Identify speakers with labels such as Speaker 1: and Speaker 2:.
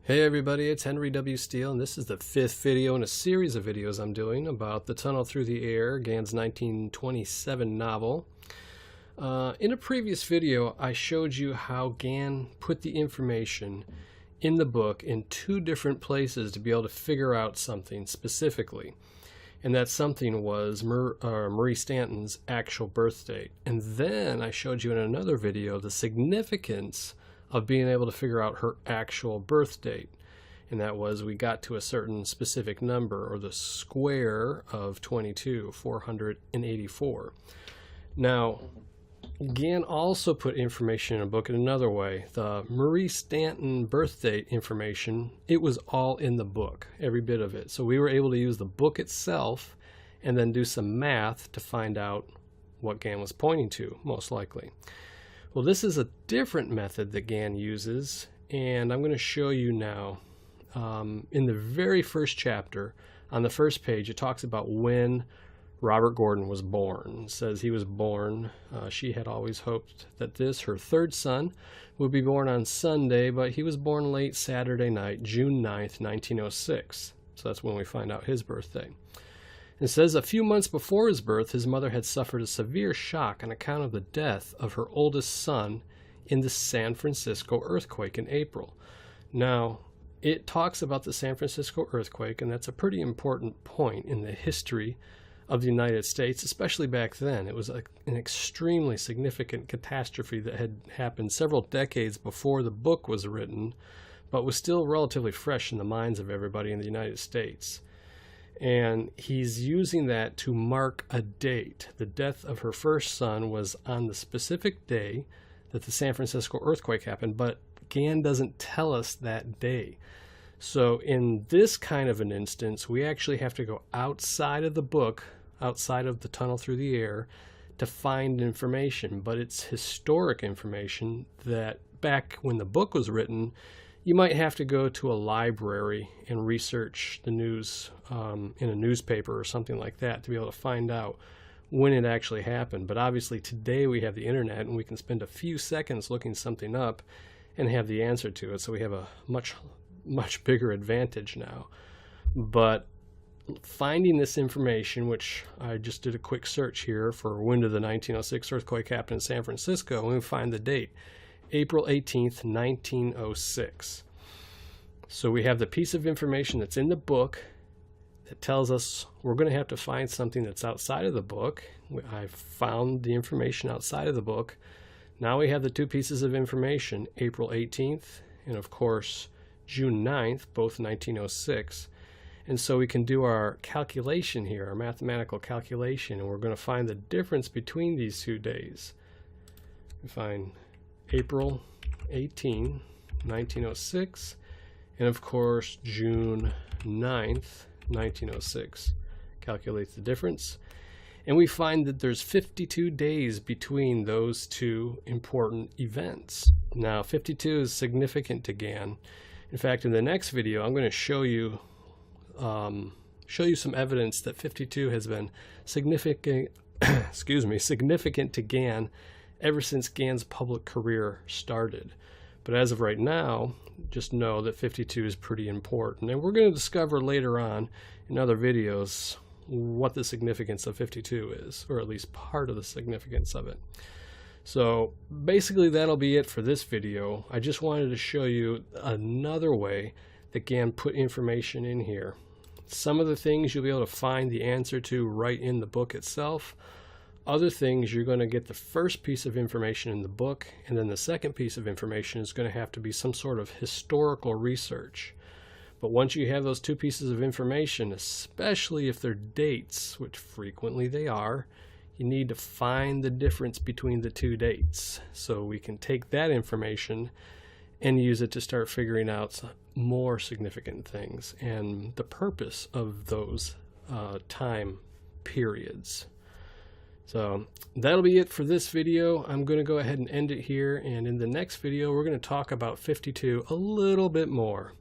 Speaker 1: Hey everybody, it's Henry W. Steele, and this is the fifth video in a series of videos I'm doing about the Tunnel Through the Air, Gann's 1927 novel. In a previous video, I showed you how Gann put the information in the book in two different places to be able to figure out something specifically. And that something was Marie Stanton's actual birth date. And then I showed you in another video the significance of being able to figure out her actual birth date. And that was, we got to a certain specific number, or the square of 22, 484. Now, Gann also put information in a book in another way. The Marie Stanton birth date information, it was all in the book, every bit of it. So we were able to use the book itself and then do some math to find out what Gann was pointing to, most likely. Well, this is a different method that Gann uses, and I'm going to show you now. In the very first chapter, on the first page, it talks about when Robert Gordon was born. It says he was born. She had always hoped that her third son, would be born on Sunday, but he was born late Saturday night, June 9th, 1906. So that's when we find out his birthday. It says a few months before his birth, his mother had suffered a severe shock on account of the death of her oldest son in the San Francisco Earth Quake in April. Now, it talks about the San Francisco earthquake, and that's a pretty important point in the history of the United States, especially back then. It was an extremely significant catastrophe that had happened several decades before the book was written, but was still relatively fresh in the minds of everybody in the United States. And he's using that to mark a date. The death of her first son was on the specific day that the San Francisco earthquake happened, but Gann doesn't tell us that day. So in this kind of an instance, we actually have to go outside of the book, outside of the Tunnel Through the Air, to find information. But it's historic information that back when the book was written, you might have to go to a library and research the news in a newspaper or something like that to be able to find out when it actually happened. But obviously today we have the internet, and we can spend a few seconds looking something up and have the answer to it. So we have a much bigger advantage now. But finding this information, which I just did a quick search here for when did the 1906 earthquake happen in San Francisco, and we find the date, April 18th, 1906. So we have the piece of information that's in the book that tells us we're going to have to find something that's outside of the book. I've found the information outside of the book. Now we have the two pieces of information, April 18th and of course June 9th, both 1906. And so we can do our calculation here, our mathematical calculation, and we're going to find the difference between these 2 days. We find April 18, 1906, and of course June 9th, 1906. Calculate the difference, and we find that there's 52 days between those two important events. Now 52 is significant to Gann. In fact, in the next video, I'm going to show you some evidence that 52 has been significant significant to Gann ever since Gann's public career started. But as of right now, just know that 52 is pretty important. And we're going to discover later on in other videos what the significance of 52 is, or at least part of the significance of it. So basically that'll be it for this video. I just wanted to show you another way that Gann put information in here. Some of the things you'll be able to find the answer to right in the book itself. Other things, you're going to get the first piece of information in the book, and then the second piece of information is going to have to be some sort of historical research. But once you have those two pieces of information, especially if they're dates, which frequently they are, you need to find the difference between the two dates. So we can take that information and use it to start figuring out more significant things and the purpose of those time periods. So that'll be it for this video. I'm going to go ahead and end it here, and in the next video we're going to talk about 52 a little bit more.